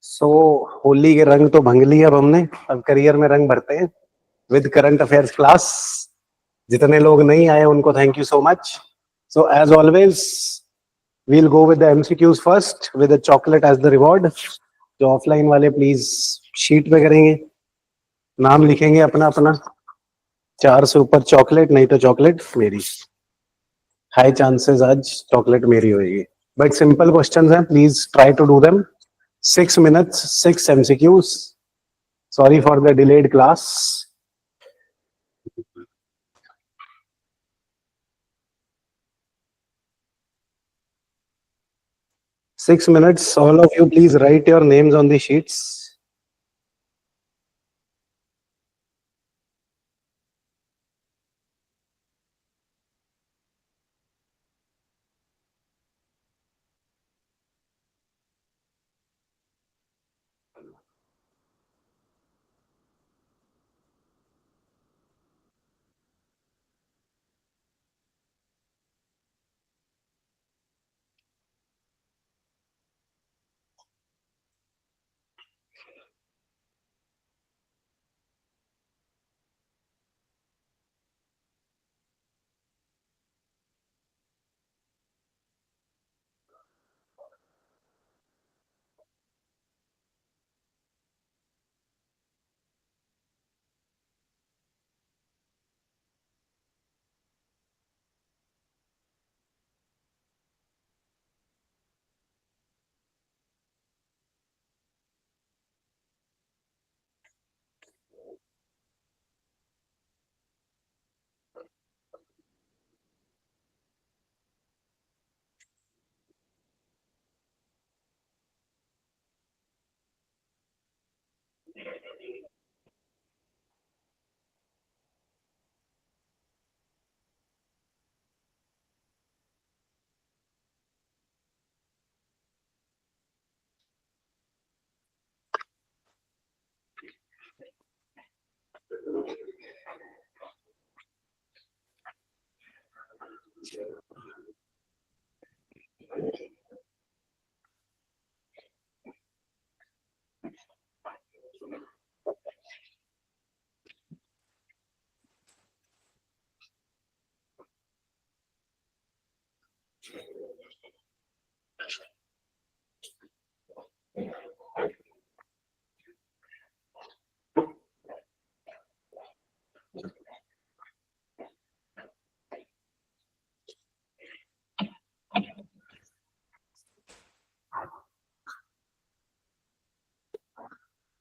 सो होली के रंग तो भंग लिए अब हमने। अब करियर में रंग भरते हैं विद करंट अफेयर्स क्लास। जितने लोग नहीं आए उनको thank you so much. So as always we'll go with the MCQs first with chocolate as the reward. जो ऑफलाइन वाले प्लीज शीट पे करेंगे, नाम लिखेंगे अपना अपना। 4 से ऊपर चॉकलेट, नहीं तो चॉकलेट मेरी। हाई चांसेस आज चॉकलेट मेरी होगी। बट सिंपल क्वेश्चंस हैं, please try to do them. 6 minutes, 6 MCQs. Sorry for the delayed class. 6 minutes. All of you, please write your names on the sheets.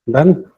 Done.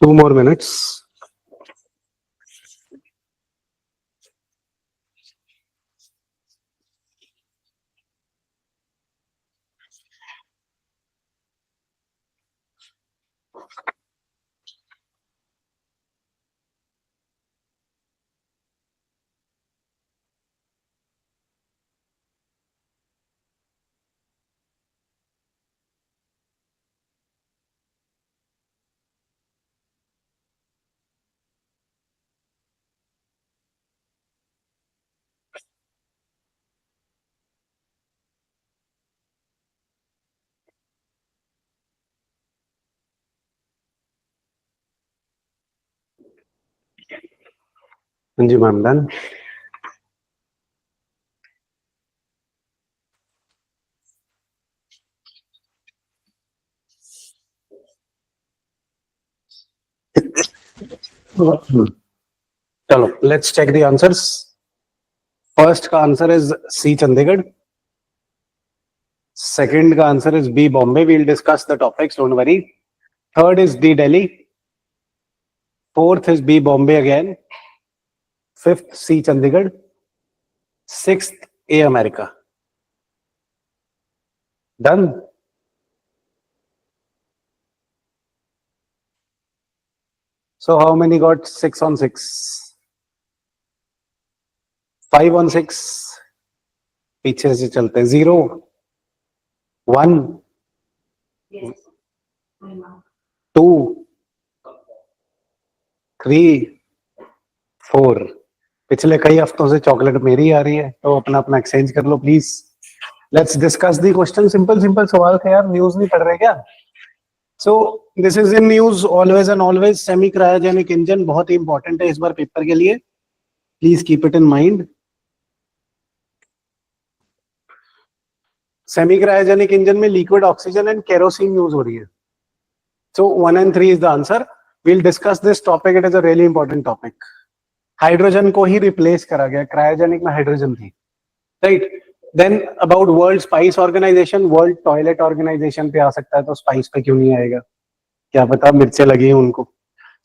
2 more minutes. जी ma'am, done. चलो, let's check the answers. First का answer is C Chandigarh. Second का answer is B Bombay. We'll discuss the topics, don't worry. Third is D Delhi. Fourth is B Bombay again. Fifth C Chandigarh. Sixth A America. Done. So how many got 6 on 6? 5 on 6. पीछे से चलते हैं. 0, 1, 2, 3, 4. पिछले कई हफ्तों से chocolate मेरी आ रही है, तो अपना अपना एक्सचेंज कर लो please. Let's discuss the question. Simple simple सवाल थे यार. न्यूज नहीं पढ़ रहे क्या? So this is in news always and always. Semi cryogenic engine बहुत ही इंपॉर्टेंट है इस बार पेपर के लिए. Please keep it in mind. Semi cryogenic engine में liquid oxygen and kerosene use हो रही है. So 1 and 3 is the answer. We'll discuss this topic. It is a really important topic. Hydrogen को ही रिप्लेस करा गया. क्रायोजेनिक में hydrogen थी, right. Then about world spice organisation. World toilet organisation पे आ सकता है, तो स्पाइस पे क्यों नहीं आएगा? क्या पता मिर्चें लगी हैं उनको.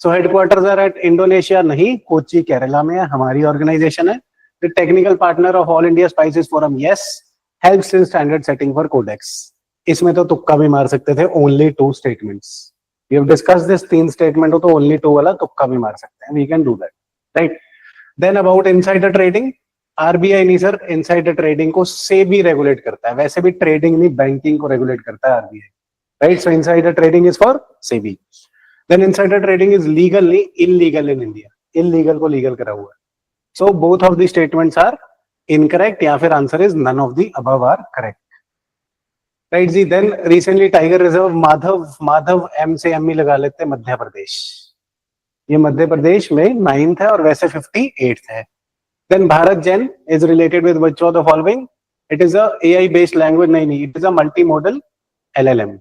So headquarters are at Indonesia. नहीं, कोची केरला में है. हमारी ऑर्गेनाइजेशन है. The technical partner of all India spices forum. Yes, helps in standard setting for Codex. इसमें तो तुक्का भी मार सकते थे. Only 2 statements. We have discussed this. 3 statement हो तो only 2 वाला तुक्का भी मार सकते हैं. We can do that, right? Then about insider trading. RBI नहीं सर, insider trading को SEBI रेगुलेट करता है. वैसे भी ट्रेडिंग नहीं, बैंकिंग को रेगुलेट करता है RBI, right? So insider trading is for SEBI. Then insider trading is legal नहीं, illegal in India. Illegal को legal करा हुआ है. So both of the statements are incorrect, या फिर answer is none of the above are correct. Right जी. Then recently tiger reserve Madhav M से M ही लगा लेते हैं. मध्य प्रदेश. ये मध्य प्रदेश में 9th है और वैसे 58th है. Then Bharat Gen is related with which of the following? It is a AI based language. नहीं, it is a multimodal LLM.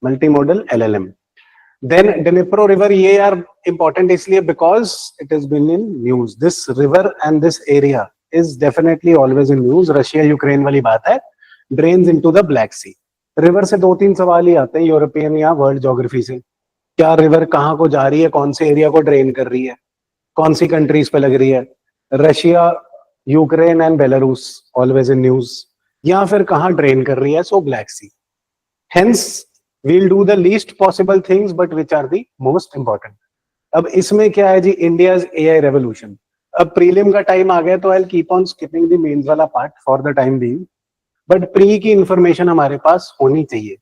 Multimodal LLM. Then Dnipro river. ये यार इंपॉर्टेंट इसलिए because it is been in news. This river and this area is definitely always in news. Russia Ukraine वाली बात है. Drains into the Black Sea. River से 2-3 सवाल ही आते हैं यूरोपियन या वर्ल्ड ज्योग्राफी से. क्या रिवर कहाँ को जा रही है, कौन से एरिया को ड्रेन कर रही है, कौन सी कंट्रीज पे लग रही है? Russia, Ukraine and Belarus always in news. या फिर कहाँ ड्रेन कर रही है? So Black Sea. Hence we'll do the least possible things but which are the most important. अब इसमें क्या है जी? India's AI revolution. अब प्रीलिम का टाइम आ गया तो I keep on skipping the mains वाला part for the time being. But pre की इंफॉर्मेशन हमारे पास होनी चाहिए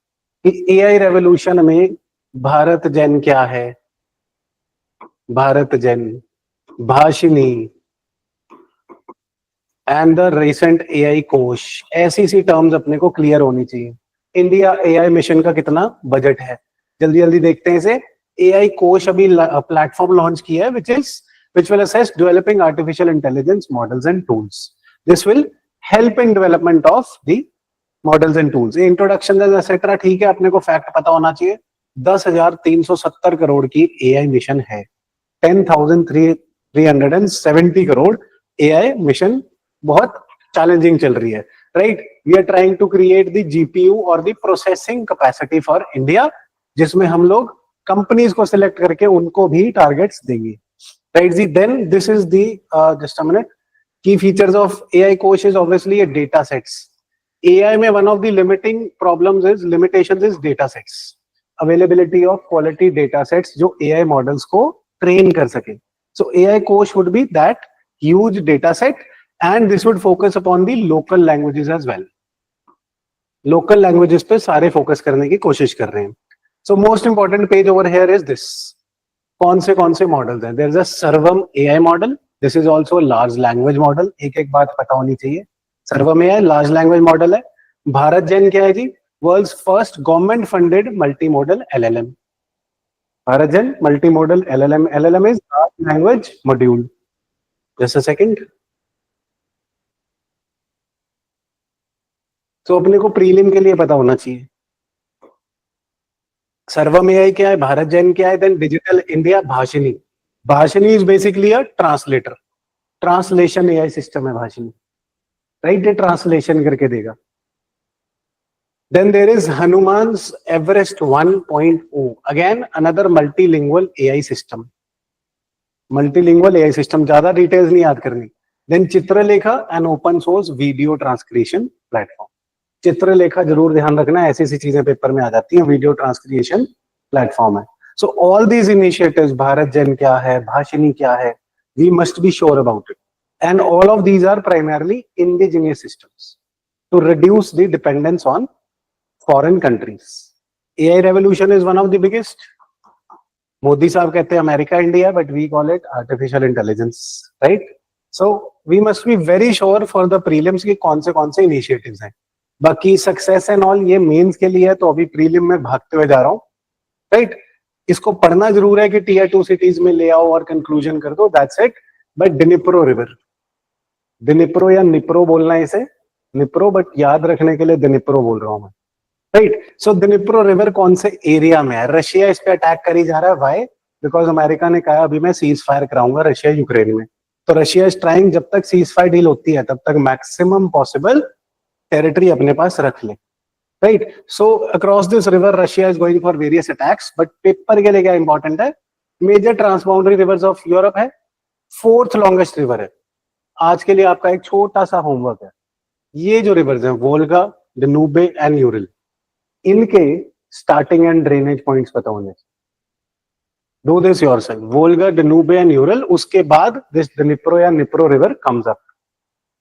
कि एआई रेवोल्यूशन में भारत जेन क्या है, Bharat Gen, Bhashini and the recent AI Kosh. ऐसी सी टर्म्स अपने को क्लियर होनी चाहिए. इंडिया एआई मिशन का कितना बजट है, जल्दी जल्दी देखते हैं इसे. एआई कोश अभी प्लेटफॉर्म लॉन्च किया है which will assess developing artificial intelligence models and tools. This will help in development of the models and tools. Introduction etcetera ठीक है, अपने को फैक्ट पता होना चाहिए. 10,370 करोड़ की एआई मिशन है. 10,370 करोड़ एआई मिशन बहुत चैलेंजिंग चल रही है, right. We are trying to create the GPU और the processing capacity for India, जिसमें हम लोग कंपनीज को सिलेक्ट करके उनको भी टारगेट्स देंगे, राइट जी. Then this is the just a minute. Key features of AI coach is obviously a data sets. AI में one of the limitations is data sets. Availability of quality data sets जो AI models को train कर सके. So AI coach would be that huge data set and this would focus upon the local languages as well. Local languages पे सारे focus करने की कोशिश कर रहे हैं. So most important page over here is this. कौन से models हैं? There is a Sarvam AI model. This is also large language model. एक बात पता होनी चाहिए. सर्वम एआई लार्ज लैंग्वेज मॉडल है. भारत जेन क्या है जी? World's first government funded multimodal LLM. Bharat Gen multimodal LLM. LLM is large language module. Just a second. तो अपने को प्रीलिम के लिए पता होना चाहिए सर्वम एआई क्या है, भारत जैन क्या है, then digital India Bhashini. Bhashini is basically a translator, translation AI system है भाषिनी, राइट? ये ट्रांसलेशन करके देगा। Then there is Hanuman's Everest 1.0, again another multilingual AI system. Multilingual AI system, ज्यादा डिटेल्स नहीं याद करनी। Then Chitralekha, an open source video transcription platform. Chitralekha जरूर ध्यान रखना, ऐसी ऐसी चीजें पेपर में आ जाती हैं, वीडियो ट्रांसक्रिएशन प्लेटफॉर्म है। So all these initiatives, BharatGen क्या है, भाषिनी क्या है, we must be sure about it, and all of these are primarily indigenous systems to reduce the dependence on foreign countries. AI revolution is one of the biggest. Modi साहब कहते हैं America India, but we call it artificial intelligence, right? So we must be very sure for the prelims की कौन से initiatives हैं। बाकी success and all ये mains के लिए है, तो अभी प्रीलिम में भागते हुए जा रहा हूं, राइट? इसको पढ़ना जरूर है कि टीयर 2 सिटीज में ले आओ और कंक्लूजन कर दो, that's it. But Dnipro river, डिनिप्रो या निप्रो बोलना है इसे, निप्रो, बट याद रखने के लिए डिनिप्रो बोल रहा हूं मैं, राइट? सो डिनिप्रो रिवर कौन से एरिया में है? रशिया इस पे अटैक करी जा रहा है, व्हाई? बिकॉज अमेरिका ने कहा अभी मैं सीज फायर कराऊंगा रशिया यूक्रेन में, तो रशिया इज ट्राइंग जब तक सीज फायर डील होती है तब तक मैक्सिमम पॉसिबल टेरिटरी अपने पास रख ले, right? So across this river Russia is going for various attacks, but paper के लिए क्या इंपॉर्टेंट है? मेजर ट्रांसबाउंडरी रिवर्स ऑफ यूरोप है, फोर्थ लॉन्गेस्ट रिवर है। आज के लिए आपका एक छोटा सा होमवर्क है, ये जो रिवर्स हैं वोल्गा, डनूबे एंड यूरिल, इनके स्टार्टिंग एंड ड्रेनेज पॉइंट्स पता होने। Do this yourself, Volga, Danube and Ural, उसके बाद दिस डनिप्रो या Dnipro river comes up,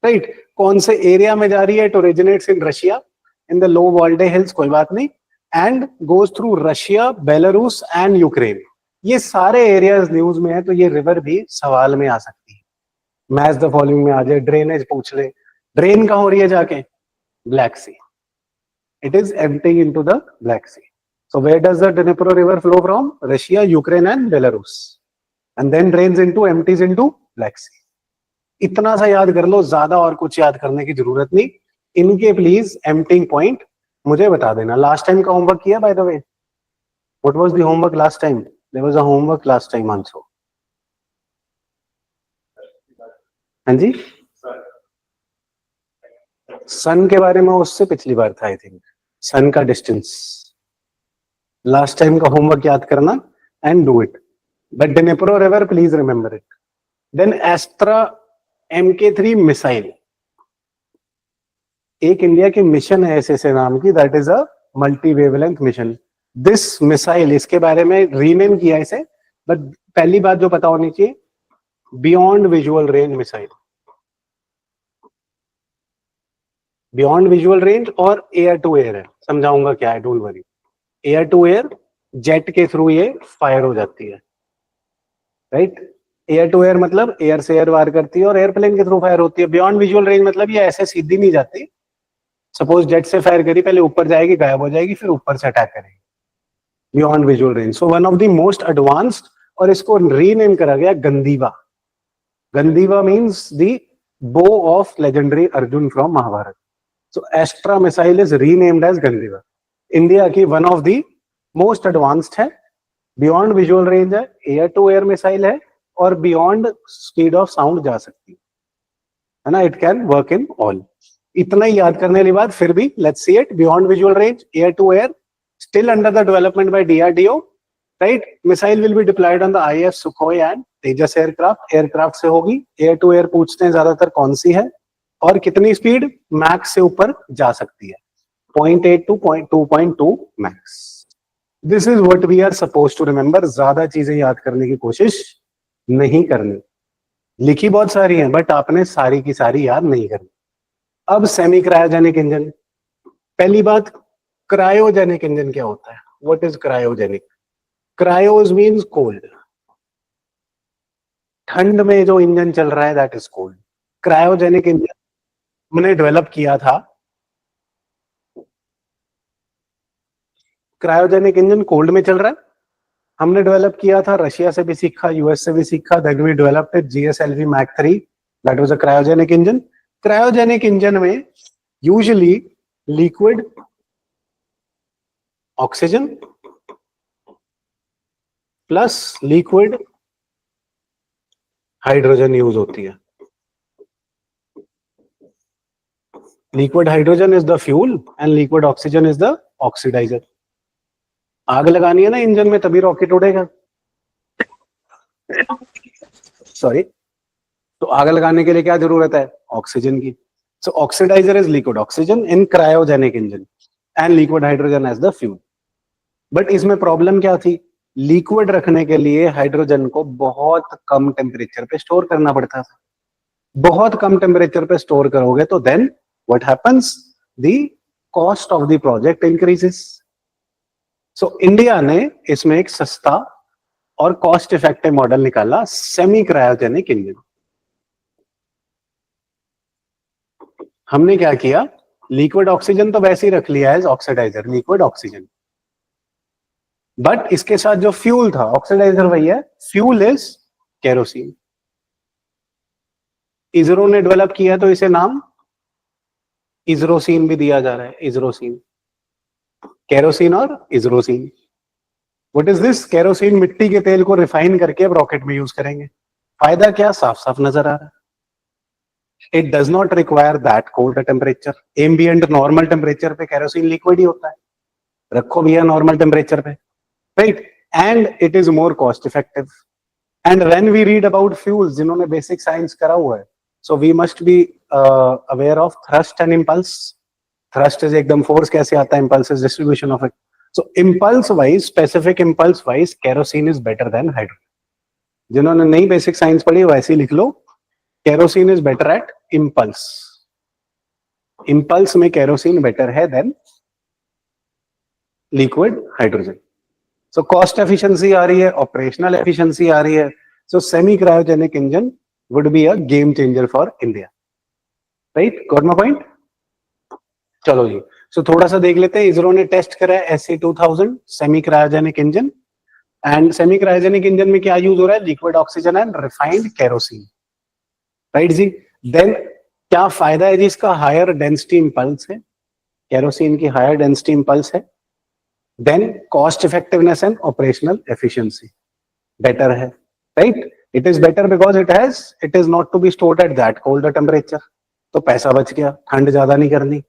right? कौन से एरिया में जा रही है? It originates in Russia in the low Valdai Hills, कोई बात नहीं, and goes through Russia, Belarus and Ukraine. ये सारे एरियाज न्यूज में है, तो ये रिवर भी सवाल में आ सकती है। मैच द फॉलोइंग में आ जाए, ड्रेनेज पूछ ले, ड्रेन कहां हो रही है जाके? Black Sea, it is emptying into the Black Sea. So where does the Dnipro river flow from? Russia, Ukraine and Belarus, and then drains into, empties into Black Sea. इतना सा याद कर लो, ज्यादा और कुछ याद करने की जरूरत नहीं। इनके प्लीज एम्प्टिंग पॉइंट मुझे बता देना। लास्ट टाइम का होमवर्क किया by the way? What was the homework last time? There was a homework last time answer. हाँ जी, सन के बारे में उससे पिछली बार था आई थिंक, सन का डिस्टेंस। लास्ट टाइम का होमवर्क याद करना and do it, but Dnipro river please remember it. Then Astra MK3 missile, एक इंडिया की मिशन है एसएसए नाम की, that is a multi wavelength mission. This missile, इसके बारे में रीनेम किया इसे, बट पहली बात जो पता होनी चाहिए, beyond visual range missile, beyond visual range और एयर टू एयर है, समझाऊंगा क्या है, don't worry. Air to air, jet के थ्रू ये फायर हो जाती है, राइट? एयर टू एयर मतलब एयर से एयर वार करती है, और एयरप्लेन के थ्रू फायर होती है। बियॉन्ड विजुअल रेंज मतलब ये ऐसे सीधी नहीं जाती, सपोज जेट से फायर करी, पहले ऊपर जाएगी, गायब हो जाएगी, फिर ऊपर से अटैक करेगी, beyond visual range. So one of the most advanced, और इसको रीनेम करा गया Gandiva. Gandiva means the bow of legendary Arjun from Mahabharat. So Astra missile is renamed as Gandiva. India की one of the most advanced है, बियॉन्ड विजुअल रेंज है, air to air missile है, और beyond speed of sound जा सकती है ना, it can work in all. इतना ही याद करने के बाद फिर भी let's see it, beyond visual range, air to air, still under the development by DRDO, right? Missile will be deployed on the IF Sukhoi and Tejas aircraft से होगी। एयर टू एयर पूछते हैं ज्यादातर कौन सी है और कितनी स्पीड मैक्स से ऊपर जा सकती है, 0.8 to 2.2 Mach. This is what we are suppose to remember. ज्यादा चीजें याद करने की कोशिश नहीं करनी, लिखी बहुत सारी हैं बट आपने सारी की सारी याद नहीं करनी। अब सेमी क्रायोजेनिक इंजन, पहली बात, क्रायोजेनिक इंजन क्या होता है? What is cryogenic? Cryos means cold, ठंड में जो इंजन चल रहा है that is cold. Cryogenic engine हमने डेवलप किया था, क्रायोजेनिक इंजन कोल्ड में चल रहा है, हमने डेवलप किया था, रशिया से भी सीखा, यूएस से भी सीखा, then we developed GSLV Mk 3, that was a cryogenic engine. Cryogenic engine में usually liquid oxygen plus liquid hydrogen use होती है. Liquid hydrogen is the fuel and liquid oxygen is the oxidiser. आग लगानी है ना इंजन में तभी rocket उड़ेगा. सॉरी. तो आग लगाने के लिए क्या जरूरत है? ऑक्सीजन की. So oxidiser is liquid oxygen in cryogenic engine and liquid hydrogen as the fuel. But इसमें प्रॉब्लम क्या थी? लिक्विड रखने के लिए हाइड्रोजन को बहुत कम टेम्परेचर पे स्टोर करना पड़ता था. बहुत कम टेम्परेचर पे स्टोर करोगे तो then what happens? The cost of the project increases. So India ने इसमें एक सस्ता और कॉस्ट इफेक्टिव मॉडल निकाला, सेमी क्रायोजेनिक इंजन. हमने क्या किया? लिक्विड ऑक्सीजन तो वैसे ही रख लिया as oxidiser, liquid oxygen. But इसके साथ जो फ्यूल था, ऑक्सीडाइजर वही है, फ्यूल इज केरोसिन. इसरो ने डेवलप किया तो इसे नाम इजरोसिन भी दिया जा रहा है. इजरोसिन, केरोसिन और इजरोसिन. What is this? केरोसिन मिट्टी के तेल को रिफाइन करके अब रॉकेट में यूज करेंगे. फायदा क्या? साफ साफ नजर आ रहा है. It does not require that cold temperature. Ambient normal temperature पे केरोसिन लिक्विड ही होता है. रखो भैया नॉर्मल टेम्परेचर पे, right? And it is more cost effective. And when we read about fuels, जिन्होंने बेसिक साइंस करा हुआ है, so we must be aware of thrust and impulse. Thrust is एकदम फोर्स कैसे आता है, impulse is distribution of it. So impulse wise, specific impulse wise kerosene is better than hydrogen. जिन्होंने नई बेसिक साइंस पढ़ी वैसे ही लिख लो, kerosene is better at impulse. Impulse में केरोसिन बेटर है than liquid hydrogen. So cost efficiency आ रही है, ऑपरेशनल एफिशिएंसी आ रही है. So semi cryogenic engine would be a game changer for India. Right? Got my point? चलो जी. सो थोड़ा सा देख लेते हैं. इसरो ने टेस्ट करा है SC2000 semi cryogenic engine. And semi cryogenic engine में क्या यूज हो रहा है? Liquid oxygen and refined kerosene. Right जी. देन क्या फायदा है जी इसका? हायर डेंसिटी इंपल्स है, केरोसिन की हायर डेंसिटी इंपल्स है. Then cost effectiveness and operational efficiency better है. Right? It is better because it is not to be stored at that cold temperature. तो पैसा बच गया, ठंड ज्यादा नहीं करनी.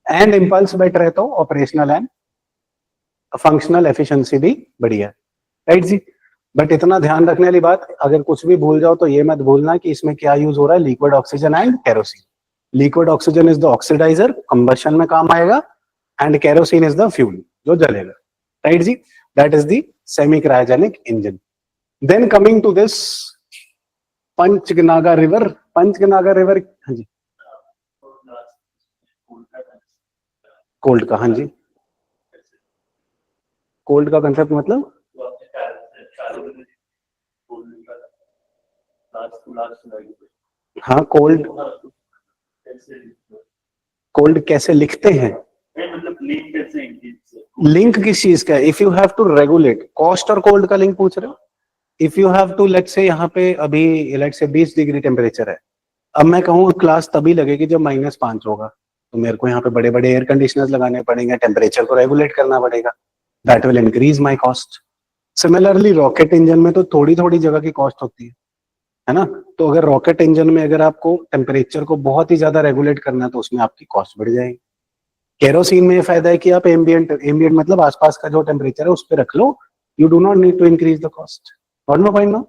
एंड इंपल्स बेटर है तो ऑपरेशनल एंड फंक्शनल एफिशिएंसी भी बढ़िया है. Right ji. बट इतना ध्यान रखने वाली बात, अगर कुछ भी भूल जाओ तो ये मत भूलना कि इसमें क्या यूज हो रहा है? Liquid oxygen and kerosene. Liquid oxygen is the oxidiser, combustion में काम आएगा, and kerosene is the fuel जो जलेगा. राइट जी. That is the semi cryogenic engine. Then coming to this Panchganga river. Panchganga river, हाँ जी, कोल्ड का. हाँ जी, कोल्ड का कंसेप्ट मतलब? हाँ, कोल्ड, कोल्ड कैसे लिखते हैं? लिंक किस चीज का है? If you have to regulate cost और कोल्ड का लिंक पूछ रहे हो? If you have to, let's say यहाँ पे अभी लेट्स से 20 डिग्री टेम्परेचर है. अब मैं कहूँ क्लास तभी लगेगी जब -5 होगा, तो मेरे को यहाँ पे बड़े बड़े एयर कंडीशनर्स लगाने पड़ेंगे, टेम्परेचर को रेगुलेट करना पड़ेगा. That will increase my cost. Similarly rocket engine में तो थोड़ी थोड़ी जगह की कॉस्ट होती है ना? तो अगर रॉकेट इंजन में अगर आपको टेम्परेचर को बहुत ही ज्यादा रेगुलेट करना है तो उसमें आपकी कॉस्ट बढ़ जाएगी. केरोसिन में ये फायदा है कि आप एम्बिएंट, एम्बिएंट मतलब आसपास का जो टेम्परेचर है उस पर रख लो. You do not need to increase the cost. और नो पॉइंट नो?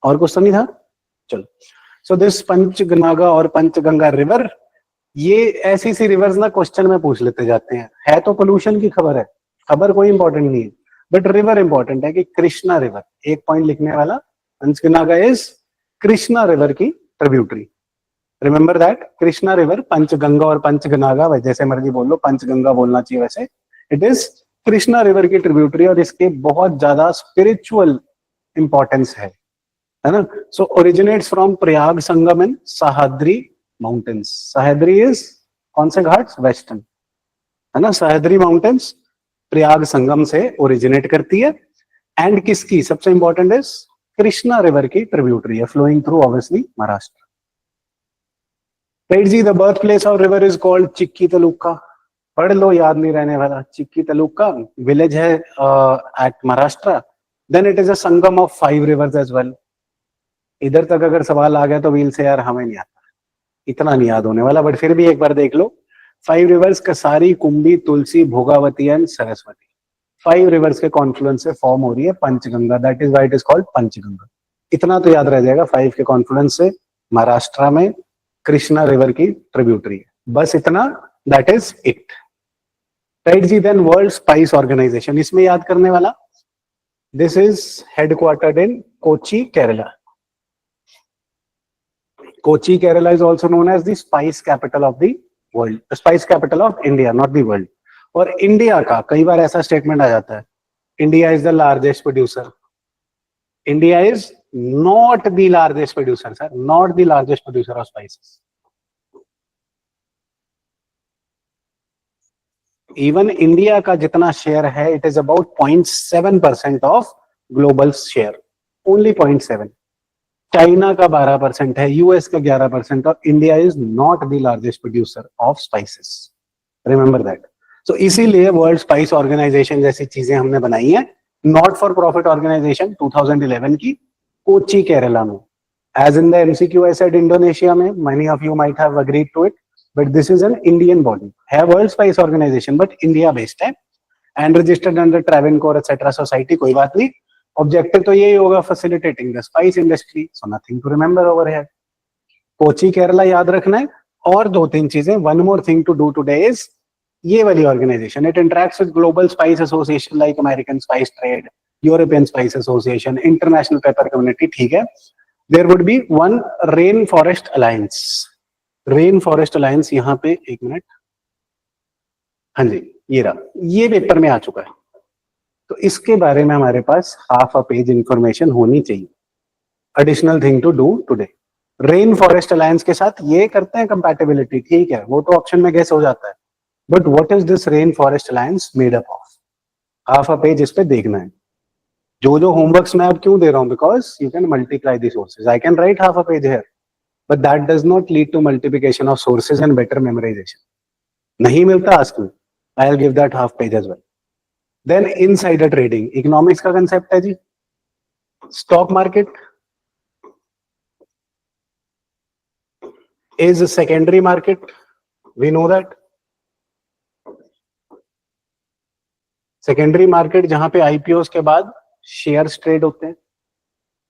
और क्वेश्चन नहीं था? चलो. सो दिस पंचगनागा और पंचगंगा रिवर, ये ऐसी सी रिवर्स ना क्वेश्चन में पूछ लेते जाते हैं. है तो पोल्यूशन की खबर है, खबर कोई इंपॉर्टेंट नहीं है, बट रिवर इंपॉर्टेंट है कि कृष्णा रिवर. एक पॉइंट लिखने वाला, पंचगनागा इज कृष्णा रिवर की tributary. Remember that, Krishna river, Panchganga और पंचगनागा जैसे मर्जी बोल लो, पंचगंगा बोलना चाहिए वैसे. इट इज कृष्णा रिवर की ट्रिब्यूटरी और इसके बहुत ज्यादा स्पिरिचुअल इंपॉर्टेंस है ना? So originates from Prayag Sangam in Sahyadri mountains. Sahyadri is कौन से घाट्स? वेस्टर्न, है ना? सह्याद्री माउंटेन्स प्रयाग संगम से ओरिजिनेट करती है. एंड किसकी, सबसे इंपॉर्टेंट इज कृष्णा रिवर की ट्रिब्यूटरी है, flowing through obviously Maharashtra. Right जी, the birth place of river is called Chikki taluka. पढ़ लो, याद नहीं रहने वाला। चिक्की तलुका विलेज है at Maharashtra. Then it is a sangam of 5 rivers as well. इधर तक अगर सवाल आ गया तो वील से यार हमें नहीं आता, इतना नहीं याद होने वाला, बट फिर भी एक बार देख लो। 5 rivers Kasari, Kumbhi, Tulsi, Bhogavati and Saraswati. 5 rivers के कॉन्फ्लुएंस से फॉर्म हो रही है Panchganga, that is why it is called Panchganga. इतना तो याद रह जाएगा, 5 के कॉन्फ्लुएंस से महाराष्ट्र में कृष्णा रिवर की ट्रिब्यूटरी है, बस इतना, दैट इज इट। राइट जी, देन वर्ल्ड स्पाइस ऑर्गेनाइजेशन, इसमें याद करने वाला, this is headquartered in Kochi, Kerala. Kochi, Kerala is also known as the spice capital of the world, the spice capital of India, not the world. और India का कई बार ऐसा स्टेटमेंट आ जाता है, India is the largest producer. India is not the largest producer sir, not the largest producer of spices. Even India का जितना शेयर है, it is about 0.7% of global share, only 0.7। China का 12% है, यूएस का 11%, और India is not the largest producer of spices, remember that. So इसीलिए world spice organisation जैसी चीजें हमने बनाई हैं, नॉट फॉर प्रॉफिट ऑर्गेनाइजेशन 2011 की, कोची केरला में। As in the MCQ I said Indonesia में, many of you might have agreed to it, but this is an Indian body, है world spice organisation but India based है, and registered under Travancore etcetera society. कोई बात नहीं, objective तो यही होगा, facilitating the spice industry, so nothing to remember over here. Kochi Kerala याद रखना है, और 2-3 चीजें। One more thing to do today is, ये वाली organisation, it interacts with global spice association like American spice trade, European spice association, international pepper community, ठीक है। There would be one rain forest alliance. Rain forest alliance यहाँ पे, एक minute, हाँ जी, ये रहा, ये पेपर में आ चुका है, तो इसके बारे में हमारे पास हाफ अ पेज इंफॉर्मेशन होनी चाहिए। Additional thing to do today, rain forest alliance के साथ ये करते हैं कंपैटिबिलिटी, ठीक है, वो तो ऑप्शन में गेस हो जाता है, but what is this rain forest alliance made up of, half a page इस पे देखना है। जो होमवर्क्स मैं अब क्यों दे रहा हूं, because you can multiply the sources, I can write half a page here, but that does not lead to multiplication of sources and better memorisation. नहीं मिलता, ask me, I will give that half page as well. Then insider trading, economics का concept है जी। Stock market is a secondary market, we know that। Secondary market जहां पे IPO के बाद shares trade होते हैं।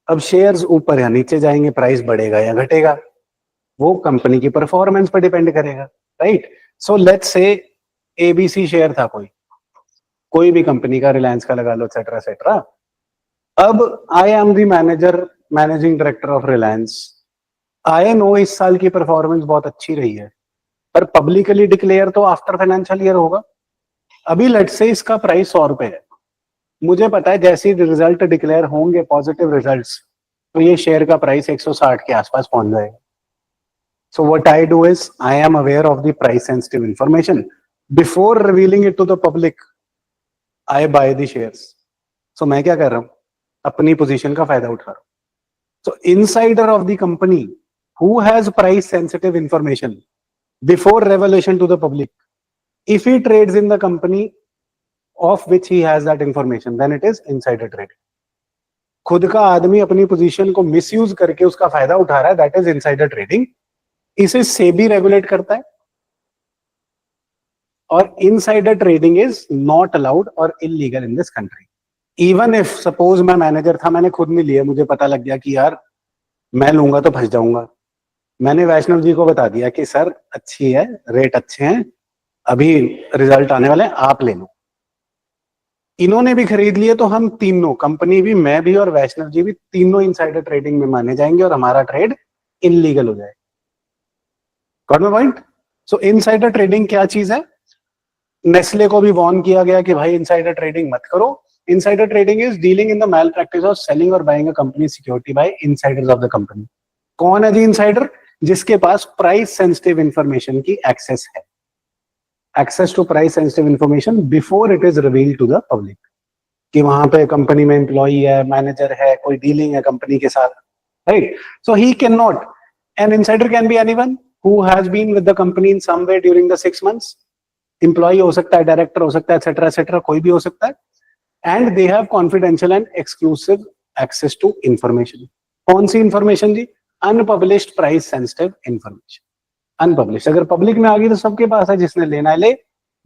अब शेयर्स ऊपर या नीचे जाएंगे, प्राइस बढ़ेगा या घटेगा, वो कंपनी की परफॉर्मेंस पर डिपेंड करेगा, right. So let's say ABC share था, कोई भी कंपनी का, रिलायंस का लगा लो, एक्सेट्रा एक्सेट्रा। अब I am the managing director of Reliance, I know इस साल की परफॉर्मेंस बहुत अच्छी रही है, पर पब्लिकली डिक्लेयर तो आफ्टर फाइनेंशियल ईयर होगा। अभी लेट्स से इसका प्राइस 100 रुपए है, मुझे पता है जैसे ही रिजल्ट डिक्लेयर होंगे, पॉजिटिव रिजल्ट्स, तो ये शेयर का प्राइस 160 के आसपास पहुंच जाएगा। So what I do is, I am aware of the price sensitive information, before revealing it to the public I buy the shares. So मैं क्या कर रहा हूं, अपनी पोजीशन का फायदा उठा रहा हूं। So insider of the company who has price sensitive information before revelation to the public, if he trades in the company of which he has that information, then it is insider trading। खुद का आदमी अपनी position को misuse करके उसका फायदा उठा रहा है, दैट इज इनसाइडर ट्रेडिंग। इसे सेबी रेगुलेट करता है, और insider trading is not allowed और illegal in this country. Even if suppose मैं मैनेजर था, मैंने खुद नहीं लिया, मुझे पता लग गया कि यार मैं लूंगा तो फंस जाऊंगा, मैंने वैष्णव जी को बता दिया कि सर अच्छी है, रेट अच्छे हैं, अभी रिजल्ट आने वाले हैं, आप ले लो। इन्होंने भी खरीद लिए, तो हम तीनों, कंपनी भी, मैं भी और वैष्णव जी भी, तीनों इनसाइडर ट्रेडिंग में माने जाएंगे और हमारा ट्रेड इनलीगल हो जाएगा। Got my point. So insider trading क्या चीज है, नेस्ले को भी वार्न किया गया कि भाई इनसाइडर ट्रेडिंग मत करो। Insider trading is dealing in the malpractice of selling और buying a company security by insiders of the company. कौन है जी इनसाइडर, जिसके पास प्राइस सेंसिटिव इंफॉर्मेशन की एक्सेस है, access to price sensitive information before it is revealed to the public. कि वहां पे कंपनी में एम्प्लॉई है, मैनेजर है, कोई डीलिंग है कंपनी के साथ, right? So he can not, an insider can be anyone who has been with the company in some way during the 6 months. Employee हो सकता है, डायरेक्टर हो सकता है, एटसेट्रा एटसेट्रा, कोई भी हो सकता है. And they have confidential and exclusive access to information. कौन सी इंफॉर्मेशन जी? Unpublished price sensitive information. Unpublished अगर पब्लिक में आ गई तो सबके पास है, जिसने लेना है ले.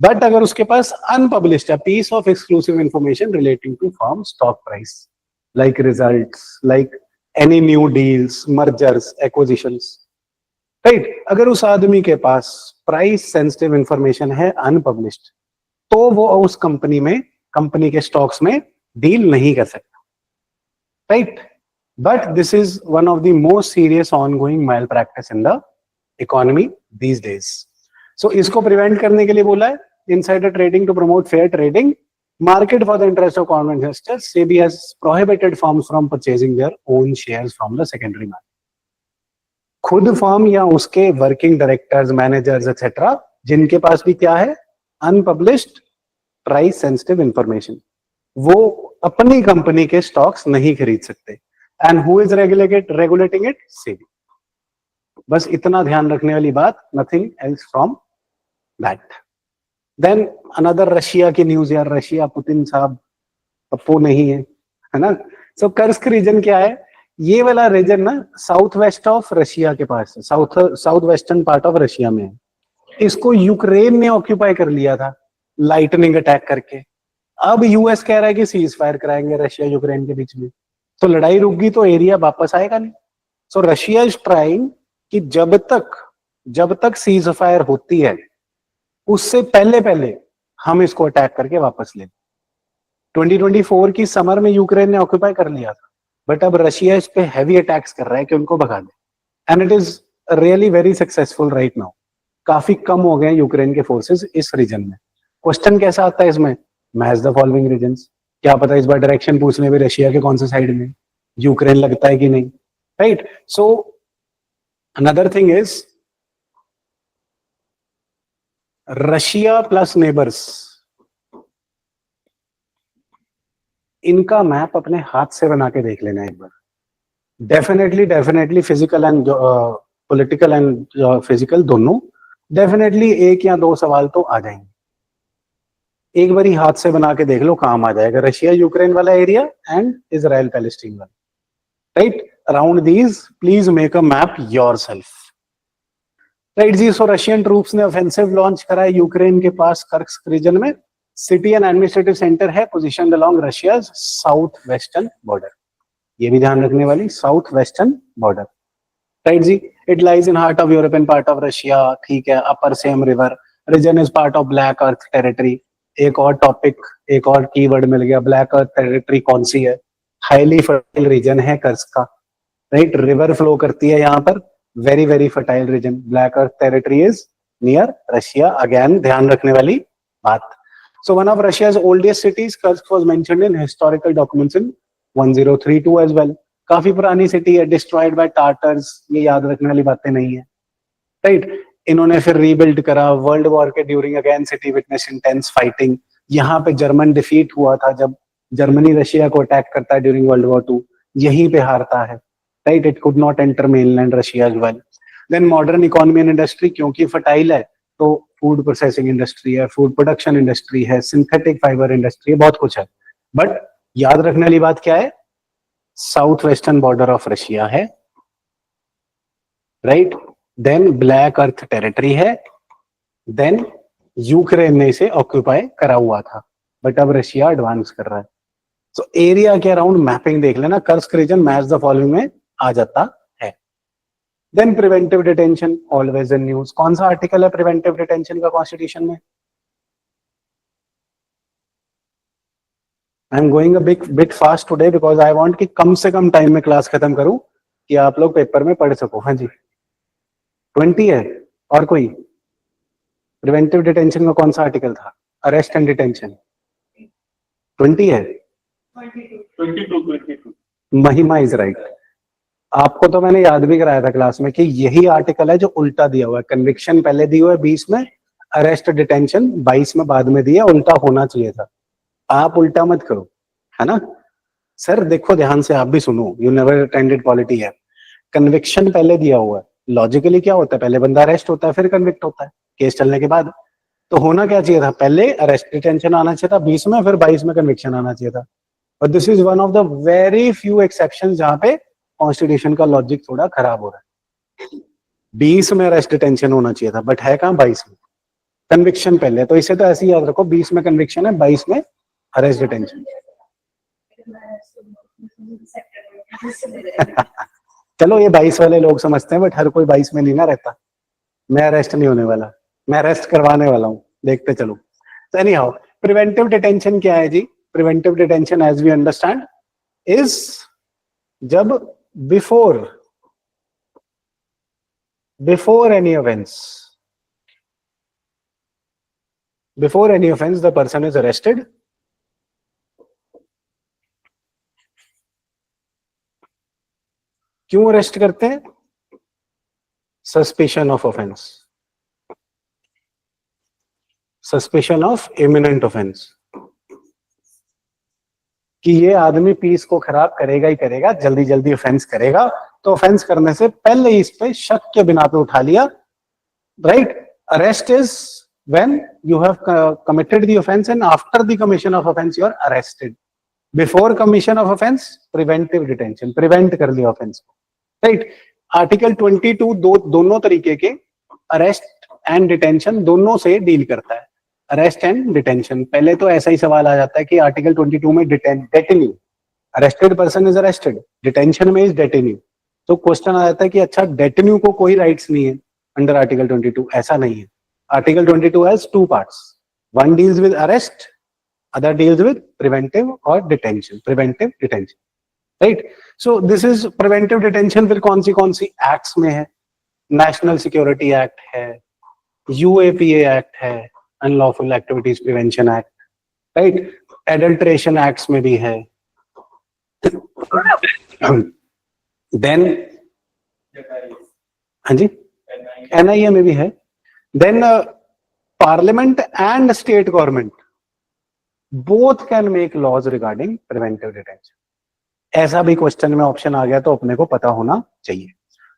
बट अगर उसके पास अनपब्लिश्ड है, piece of exclusive information relating to firm stock price, like results, like any new deals, mergers, acquisitions, right? अगर उस आदमी के पास प्राइस सेंसिटिव इंफॉर्मेशन है अनपब्लिश्ड, तो वो उस कंपनी में, कंपनी के स्टॉक्स में डील नहीं कर सकता, right? But this is one of the most serious ongoing malpractice in the economy these days. So इसको प्रिवेंट करने के लिए बोला है insider trading to promote fair trading, market for the interest of common investors. SEBI has prohibited firms from purchasing their own shares from the secondary market. खुद firm या उसके working directors, managers etcetera, जिनके पास भी क्या है? अनपब्लिश्ड प्राइस सेंसिटिव इंफॉर्मेशन, वो अपनी company के स्टॉक्स नहीं खरीद सकते. And who is regulating it? SEBI. बस इतना ध्यान रखने वाली बात, nothing else from that. Then another Russia की न्यूज यार. रशिया, पुतिन साहब पप्पू नहीं है ना? सो कर्स्क रीजन क्या है? ये वाला रीजन ना साउथ वेस्ट ऑफ रशिया के पास है, south western part of Russia में है. इसको यूक्रेन ने ऑक्यूपाई कर लिया था लाइटनिंग अटैक करके. अब यूएस कह रहा है कि सीज फायर कराएंगे रशिया यूक्रेन के बीच में, तो लड़ाई रुक गई तो एरिया वापस आएगा नहीं. सो रशिया इज ट्राइंग कि जब तक सीज फायर होती है उससे पहले पहले हम इसको अटैक करके वापस ले. 2024 की समर में यूक्रेन ने ऑक्यूपाई कर लिया था, बट अब रशिया इस पे हैवी अटैक्स कर रहा है कि उनको भगा दे. And it is really very successful right now. काफी कम हो गए यूक्रेन के फोर्सेस इस रीजन में. क्वेश्चन कैसा आता है इसमें? Match the following regions. क्या पता इस बार डायरेक्शन पूछने भी रशिया के कौन से साइड में यूक्रेन लगता है कि नहीं, right? So another thing is Russia plus neighbours, इनका मैप अपने हाथ से बना के देख लेना एक बार. Definitely physical and political and physical दोनों, डेफिनेटली 1 या 2 सवाल तो आ जाएंगे. एक बार ही हाथ से बना के देख लो, काम आ जाएगा. रशिया यूक्रेन वाला एरिया एंड इजराइल पैलेस्टीन वाला, right? Around these please make a map yourself, right जी? सो रशियन ट्रूप्स ने ऑफेंसिव लॉन्च करा है यूक्रेन के पास कर्स्क रीजन में. सिटी एंड एडमिनिस्ट्रेटिव सेंटर है positioned along Russia's south western border. ये भी ध्यान रखने वाली, साउथ वेस्टर्न बॉर्डर, राइट जी? It lies in heart of European part of Russia, ठीक है? Upper same river region is part of black earth territory. एक और टॉपिक, एक और कीवर्ड मिल गया. ब्लैक अर्थ टेरिटरी कौन सी है? हाईली फर्टाइल रीजन है कर्स्क का, राइट? रिवर फ्लो करती है यहाँ पर, very very fertile reason. Black earth territory is near Russia, again ध्यान रखने वाली बात. So one of Russia's oldest cities, Kursk, was mentioned in historical documents in 1032 as well. काफी पुरानी सिटी है, डिस्ट्रॉयड बाय टार्टर्स. ये याद रखने वाली बातें नहीं है, राइट? इन्होंने फिर रीबिल्ड करा वर्ल्ड वॉर के during. Again city witness intense fighting. यहाँ पे जर्मन डिफीट हुआ था जब जर्मनी रशिया को अटैक करता है ड्यूरिंग वर्ल्ड वॉर 2, यहीं पे हारता है, right? It could not enter mainland Russia as well. Then modern economy and industry, क्योंकि फर्टाइल है तो फूड प्रोसेसिंग इंडस्ट्री है, फूड प्रोडक्शन इंडस्ट्री है, सिंथेटिक फाइबर इंडस्ट्री है, बहुत कुछ है. बट याद रखने वाली बात क्या है? South western border of Russia है, right? Then black earth territory है. देन यूक्रेन ने इसे ऑक्यूपाई करा हुआ था, बट अब रशिया एडवांस कर रहा है. सो एरिया के अराउंड मैपिंग देख लेना. Kursk region match the following में आ जाता है. Then preventive detention, always in news. कौन सा आर्टिकल है प्रिवेंटिव डिटेंशन का कॉन्स्टिट्यूशन में? I am going a bit fast today because I want कि कम से कम टाइम में क्लास खत्म करूं कि आप लोग पेपर में पढ़ सको. हाँ जी, 20 है. और कोई? प्रिवेंटिव डिटेंशन का कौन सा आर्टिकल था? अरेस्ट एंड डिटेंशन 20 है. 22. महिमा इज राइट. आपको तो मैंने याद भी कराया था क्लास में कि यही आर्टिकल है जो उल्टा दिया हुआ है. कन्विक्शन पहले दी हुआ है 20 में, अरेस्ट डिटेंशन 22 में बाद में दिया. उल्टा होना चाहिए था. आप उल्टा मत करो. है ना? सर देखो ध्यान से, आप भी सुनो, यू नेवर अटेंडेड पॉलिटी है। कन्विक्शन पहले दिया हुआ है, लॉजिकली क्या होता है, पहले बंदा अरेस्ट होता है फिर कन्विक्ट होता है केस चलने के बाद। तो होना क्या चाहिए था, पहले अरेस्ट डिटेंशन आना चाहिए था 20 में, फिर 22 में कन्विक्शन आना चाहिए था। But this is one of the very few exception जहां पे कॉन्स्टिट्यूशन का लॉजिक थोड़ा खराब हो रहा है। 20 में अरेस्ट डिटेंशन होना चाहिए था, बट है कहां 22 में कन्विक्शन पहले। तो इसे तो ऐसे ही याद रखो, 20 में कन्विक्शन है, 22 में अरेस्ट डिटेंशन। चलो ये 22 वाले लोग समझते हैं, बट हर कोई 22 में नहीं ना रहता। मैं अरेस्ट नहीं होने वाला, मैं अरेस्ट करवाने वाला हूं, देखते चलो। तो एनी हाउ, प्रिवेंटिव डिटेंशन क्या है जी? Preventive detention as we understand is जब before any offense the person is arrested, क्यों अरेस्ट करते हैं? Suspicion of offence, suspicion of imminent offence, कि ये आदमी पीस को खराब करेगा ही करेगा, जल्दी जल्दी ऑफेंस करेगा, तो ऑफेंस करने से पहले ही इस पे शक के बिना पे उठा लिया, right? Arrest is when you have committed the offense and after the commission of offense you are arrested. Before commission of offense, preventive detention, prevent कर लिया offense को, right? आर्टिकल 22 दोनों तरीके के अरेस्ट एंड डिटेंशन दोनों से deal करता है। अरेस्ट एंड डिटेंशन, पहले तो ऐसा ही सवाल आ जाता है कि आर्टिकल 22 में detenu, arrested person is arrested, detention में इज डेटेन्यू। तो क्वेश्चन आ जाता है कि अच्छा डेटेन्यू को कोई राइट्स नहीं है अंडर आर्टिकल 22? ऐसा नहीं है। Article 22 has two parts. One deals with arrest, other deals with preventive or detention. Preventive detention, right? So this is preventive detention. फिर कौन सी acts में है? National Security Act है, UAPA Act है, Unlawful Activities Prevention Act, right? Adulteration Acts में भी है। Then, हाँ जी, NIA में भी है। Then Parliament and state government both can make laws regarding preventive detention. ऐसा भी क्वेश्चन में ऑप्शन आ गया तो अपने को पता होना चाहिए।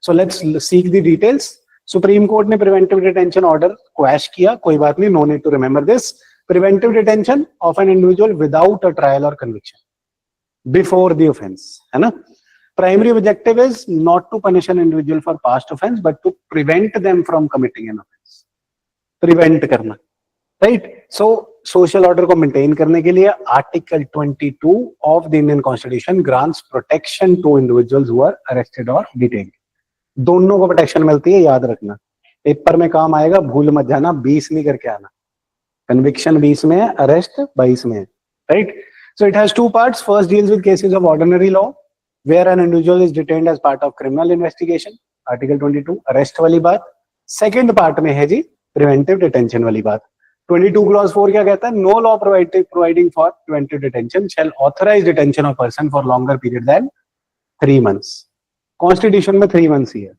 So let's seek the details. Supreme court ने प्रिवेंटिव डिटेंशन ऑर्डर क्वैश किया, कोई बात नहीं, no need to remember this. Preventive detention of an individual without a trial और कन्विक्शन बिफोर द ऑफेंस, है ना? Primary objective is not to punish an individual for past offense, but to prevent them from committing an offense. Prevent करना, right? So social order को maintain करने के लिए article 22 of the Indian constitution grants protection to individuals who are arrested और detained. दोनों को protection मिलती है, याद रखना, पेपर में काम आएगा, भूल मत जाना, 20 नहीं करके आना। कन्विक्शन 20 में है, अरेस्ट 22 में है, right? So it has two parts. First deals with cases of ordinary law where an individual is detained as part of criminal investigation, article 22 arrest वाली बात। सेकेंड पार्ट में है जी प्रिवेंटिव डिटेंशन वाली बात। 22 क्लॉज 4 क्या कहता है? No law providing for preventive detention shall authorise detention of person for longer period than 3 months। Constitution में 3 months ही है।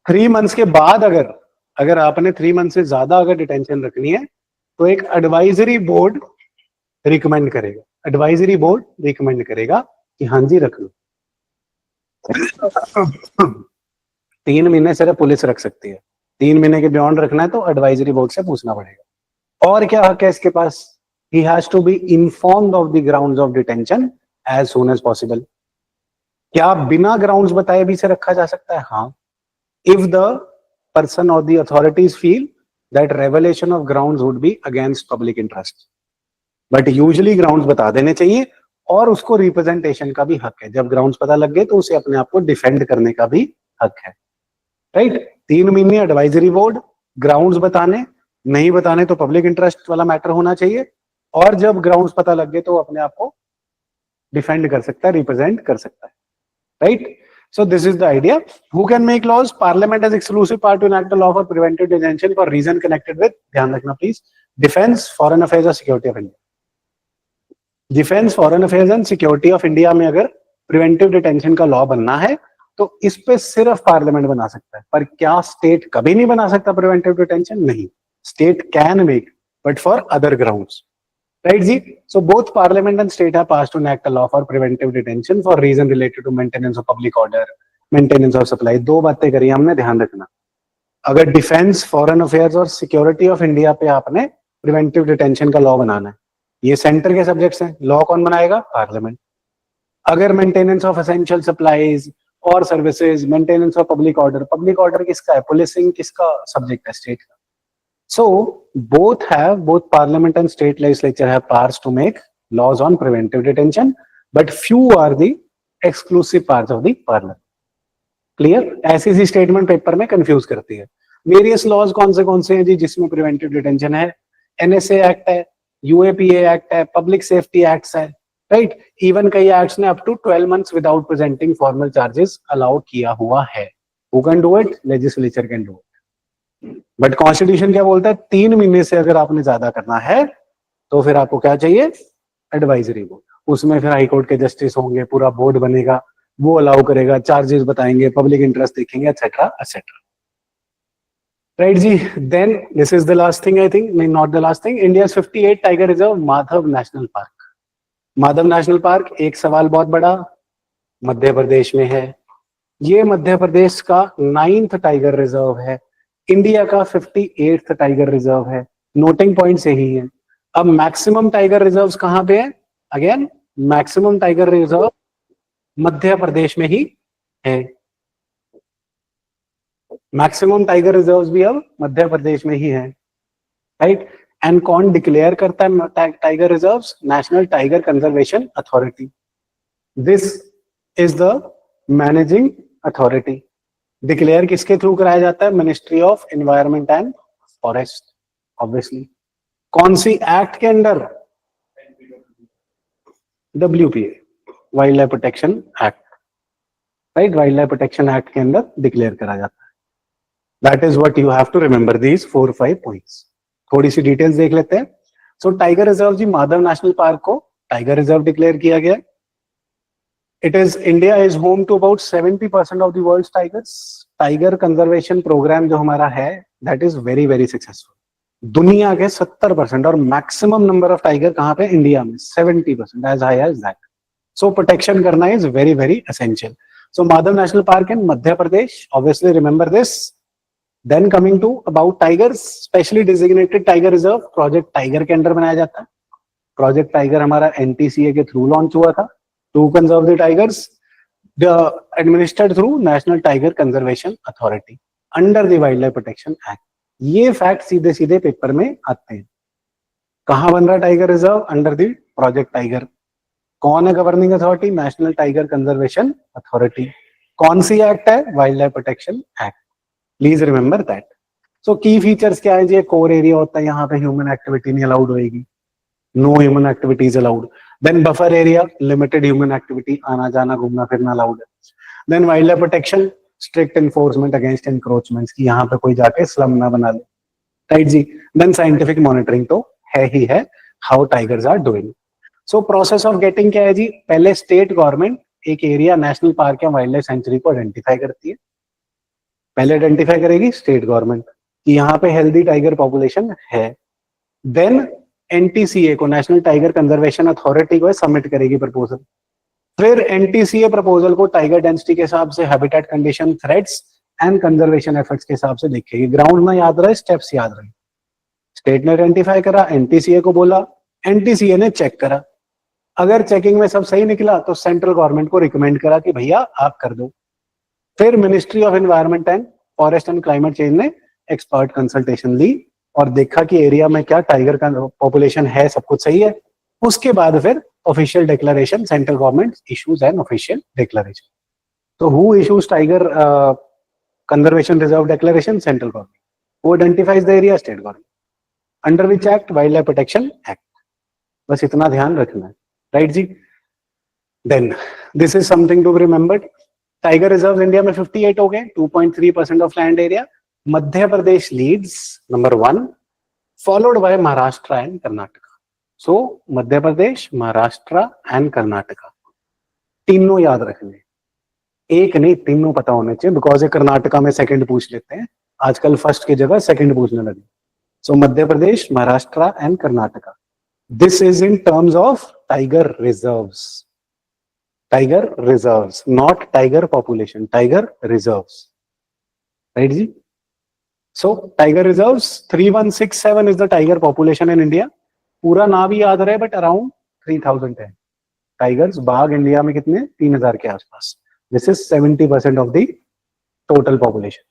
3 months के बाद अगर आपने 3 months से ज्यादा अगर डिटेंशन रखनी है तो एक एडवाइजरी बोर्ड रिकमेंड करेगा, एडवाइजरी बोर्ड रिकमेंड करेगा कि हाँ जी रख लो। 3 महीने सिर्फ पुलिस रख सकती है, 3 महीने के बियॉन्ड रखना है तो एडवाइजरी बोर्ड से पूछना पड़ेगा। और क्या हक है इसके पास? He has to be informed of the grounds of detention as soon as possible. क्या बिना ग्राउंड्स बताए भी से रखा जा सकता है? हाँ, इफ द पर्सन और the authorities feel that revelation of grounds would be against public interest. But usually grounds बता देने चाहिए और उसको रिप्रेजेंटेशन का भी हक है। जब ग्राउंड्स पता लग गए तो उसे अपने आप को डिफेंड करने का भी हक है, राइट? 3 महीने एडवाइजरी बोर्ड, ग्राउंड्स बताने, नहीं बताने तो पब्लिक इंटरेस्ट वाला मैटर होना चाहिए, और जब ग्राउंड्स पता लग गए तो अपने आप को डिफेंड कर सकता है, रिप्रेजेंट कर सकता है, right? So this is the idea. Who can make laws? Parliament has exclusive power to enact a law for preventive detention for reason connected with, ध्यान रखना प्लीज, डिफेंस, फॉरेन अफेयर्स और security of India. Defence, foreign affairs and security of India में अगर preventive detention का law बनना है तो इस पे सिर्फ पार्लियामेंट बना सकता है। पर क्या स्टेट कभी नहीं बना सकता प्रिवेंटिव डिटेंशन? नहीं, state can make, but for other grounds, right जी. So both parliament and state have passed to enact a law for preventive detention for reason related to maintenance of public order, maintenance of supply. दो बातें करी हमने, ध्यान रखना. अगर defence, foreign affairs और security of India पे आपने प्रिवेंटिव डिटेंशन का लॉ बनाना है, ये सेंटर के सब्जेक्ट्स हैं. लॉ कौन बनाएगा? पार्लियामेंट. अगर मेंटेनेंस ऑफ एसेंशियल सप्लाईज और services, maintenance of public order किसका है? पुलिसिंग किसका सब्जेक्ट है? स्टेट का. So both parliament and state legislature have powers to make laws on preventive detention, but few are the exclusive powers of the parliament. Clear? ऐसी सी statement paper में confuse करती है. वेरियस लॉज कौन से हैं जी जिसमें प्रिवेंटिव डिटेंशन है? एनएसए एक्ट है, यूएपीए एक्ट है, पब्लिक सेफ्टी एक्ट्स है, राइट. इवन कई एक्ट्स ने up to 12 months without presenting formal charges allow किया हुआ है. Who can do it? Legislature can do it. But constitution क्या बोलता है? 3 महीने से अगर आपने ज्यादा करना है तो फिर आपको क्या चाहिए? Advisory board. उसमें फिर हाईकोर्ट के जस्टिस होंगे, पूरा बोर्ड बनेगा, वो अलाउ करेगा, चार्जेस बताएंगे, पब्लिक इंटरेस्ट देखेंगे, एटसेट्रा एटसेट्रा. राइट जी. Then this is the last thing, I think, नहीं not the last thing. India 58 tiger reserve, Madhav national park. Madhav national park, एक सवाल बहुत बड़ा, मध्य प्रदेश में है. ये मध्य प्रदेश का 9th टाइगर रिजर्व है. इंडिया का 58th टाइगर रिजर्व है. नोटिंग पॉइंट यही है. अब मैक्सिमम टाइगर रिजर्व्स कहां पे है? Again maximum tiger reserve Madhya Pradesh में ही है. मैक्सिमम टाइगर रिजर्व्स भी अब मध्य प्रदेश में ही है, राइट. एंड कौन डिक्लेयर करता है tiger reserves? National tiger conservation authority. This is the managing authority. Declare किसके थ्रू कराया जाता है? Ministry of environment and forest, obviously. कौन सी एक्ट के under? WPA, wild life protection act, right. Wild life protection act के अंदर declare करा जाता है. That is what you have to remember, these 4-5 points. थोड़ी सी डिटेल्स देख लेते हैं. सो टाइगर रिजर्व जी, माधव नेशनल पार्क को टाइगर रिजर्व डिक्लेयर किया गया. India is home to about 70% of the world's tigers. Tiger conservation programme जो हमारा है, that is very very successful. दुनिया के 70% और मैक्सिमम नंबर ऑफ टाइगर कहां पे? इंडिया में 70%, as high as that. So protection करना is very very essential. So Madhav National Park in Madhya Pradesh, obviously remember this. Then coming to about tigers, specially designated tiger reserve, Project Tiger के under बनाया जाता है. Project Tiger हमारा NTCA के through launch हुआ था. To conserve the tigers, administered through National Tiger Conservation Authority under the Wildlife Protection Act. ये fact सीधे सीधे पेपर में आते हैं. कहां बन रहा tiger reserve? Under the project tiger. कौन है governing authority? National tiger conservation authority. कौन सी एक्ट है? Wild life protection act. Please remember that. So key features क्या है जी? कोर एरिया होता है, यहाँ पे ह्यूमन एक्टिविटी नहीं अलाउड होएगी. No human activities allowed. Then buffer area, limited human activity, आना जाना घूमना फिरना अलाउड है. Then wildlife protection, strict enforcement against encroachments, कि यहाँ पे कोई जाके स्लम ना बना ले, राइट जी. Then scientific monitoring तो है ही है, how tigers are doing. So process of getting क्या है जी? पहले स्टेट गवर्नमेंट एक एरिया नेशनल पार्क या वाइल्ड लाइफ सेंचुरी को आइडेंटिफाई करती है. पहले आइडेंटिफाई करेगी स्टेट गवर्नमेंट कि यहाँ पे हेल्दी टाइगर पॉपुलेशन है. देन एनटीसीए को, नेशनल टाइगर कंजर्वेशन अथॉरिटी को सबमिट करेगी प्रपोजल. फिर एनटीसीए प्रपोजल को टाइगर डेंसिटी के हिसाब से, habitat condition, threats and conservation efforts के हिसाब से देखेगी. ग्राउंड ना याद रहे, स्टेप्स याद रहे. स्टेट ने आइडेंटिफाई करा, एनटीसीए को बोला, एनटीसीए ने चेक करा. अगर चेकिंग में सब सही निकला तो सेंट्रल गवर्नमेंट को रिकमेंड करा कि भैया आप कर दो. फिर ministry of environment and forest and climate change ने एक्सपर्ट कंसल्टेशन ली और देखा कि एरिया में क्या टाइगर का पॉपुलेशन है, सब कुछ सही है. उसके बाद फिर official declaration, central government issues an official declaration. तो who issues tiger conservation reserve declaration? Central government. Who identifies the area? State government. Under which act? Wild life protection act. बस इतना ध्यान रखना है, राइट जी. Then this is something to be remembered. Tiger reserve India में 58 हो गए, 2.3% of land area. Madhya Pradesh leads number 1, followed by Maharashtra and Karnataka. So Madhya Pradesh, Maharashtra and Karnataka, तीनों याद रखने. एक नहीं, तीनों पता होने चाहिए, बिकॉज ये कर्नाटका में सेकंड पूछ लेते हैं आजकल, फर्स्ट की जगह सेकंड पूछने लगे. So Madhya Pradesh, Maharashtra and Karnataka. This is in terms of tiger reserves. Tiger reserves, not tiger population, tiger reserves. Right, ji? So, tiger reserves, 3167 is the tiger population in India. पूरा ना भी याद रहे, but around 3000 है. Tigers, बाघ India में कितने? 3000 के आसपास. This is 70% of the total population.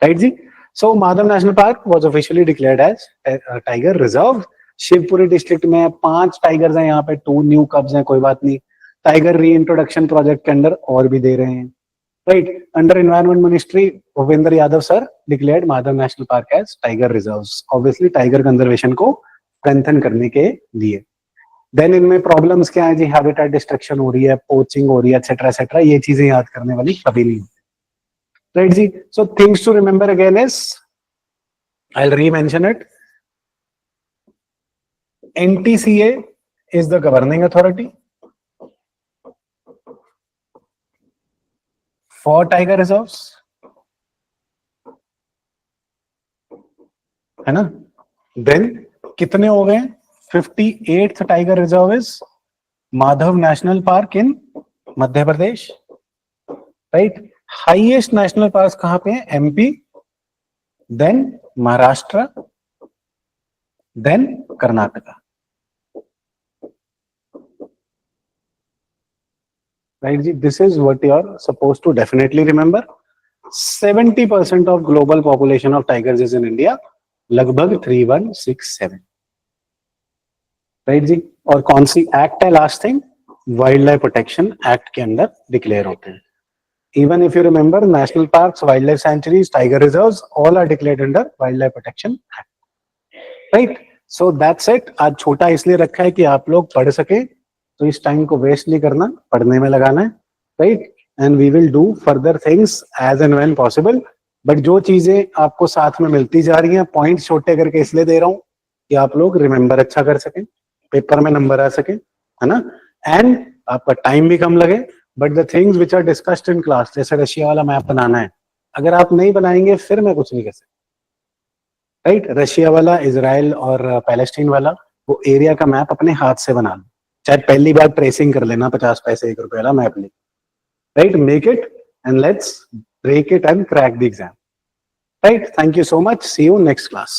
Right, ji? So, Madhav National Park was officially declared as a tiger reserve. Shivpuri district में 5 टाइगर्स हैं, यहाँ पे 2 न्यू कब्स हैं, कोई बात नहीं. टाइगर रीइंट्रोडक्शन प्रोजेक्ट के अंडर और भी दे रहे हैं. Right, under environment ministry Bhupender Yadav sir declared Madhav national park as tiger reserves, obviously tiger conservation को स्ट्रेंथन करने के लिए. देन इनमें प्रॉब्लम्स क्या है जी? हैबिटेट डिस्ट्रक्शन हो रही है, पोचिंग हो रही है, एटसेट्रा एटसेट्रा. ये चीजें याद करने वाली कभी नहीं. राइट जी. So things to remember again is, I will remention it. NTCA is the governing authority for tiger reserves, है ना? Then कितने हो गए? 58th tiger reserve is Madhav national park in Madhya Pradesh. Right. Highest national park कहां पे है? MP, then Maharashtra, then Karnataka. Right, this is what you are supposed to definitely remember. 70% of global population of tigers is in India, लगभग 3167. Right जी. और कौन सी act है? Last thing, wild life protection act के अंदर डिक्लेयर होते हैं. Even if you remember, national parks, wild life sanctuaries, tiger reserves, all are declared under wild life protection act. Right. So that's it. आज छोटा इसलिए रखा है कि आप लोग पढ़ सके, तो इस टाइम को वेस्ट नहीं करना, पढ़ने में लगाना है. Right. And we will do further things as and when possible. But जो चीजें आपको साथ में मिलती जा रही हैं, पॉइंट्स छोटे करके इसलिए दे रहा हूं कि आप लोग रिमेंबर अच्छा कर सकें, पेपर में नंबर आ सके, है ना? एंड आपका टाइम भी कम लगे. But the things which are discussed in class, जैसे रशिया वाला मैप बनाना है, अगर आप नहीं बनाएंगे फिर मैं कुछ नहीं कर सकता. राइट. रशिया वाला, इजराइल और पैलेस्टीन वाला, वो एरिया का मैप अपने हाथ से बना लो, चाहे पहली बार ट्रेसिंग कर लेना, 50 पैसे 1 रुपए वाला मैप ले. Right. Make it and let's break it and crack the exam. Right. Thank you so much. See you next class.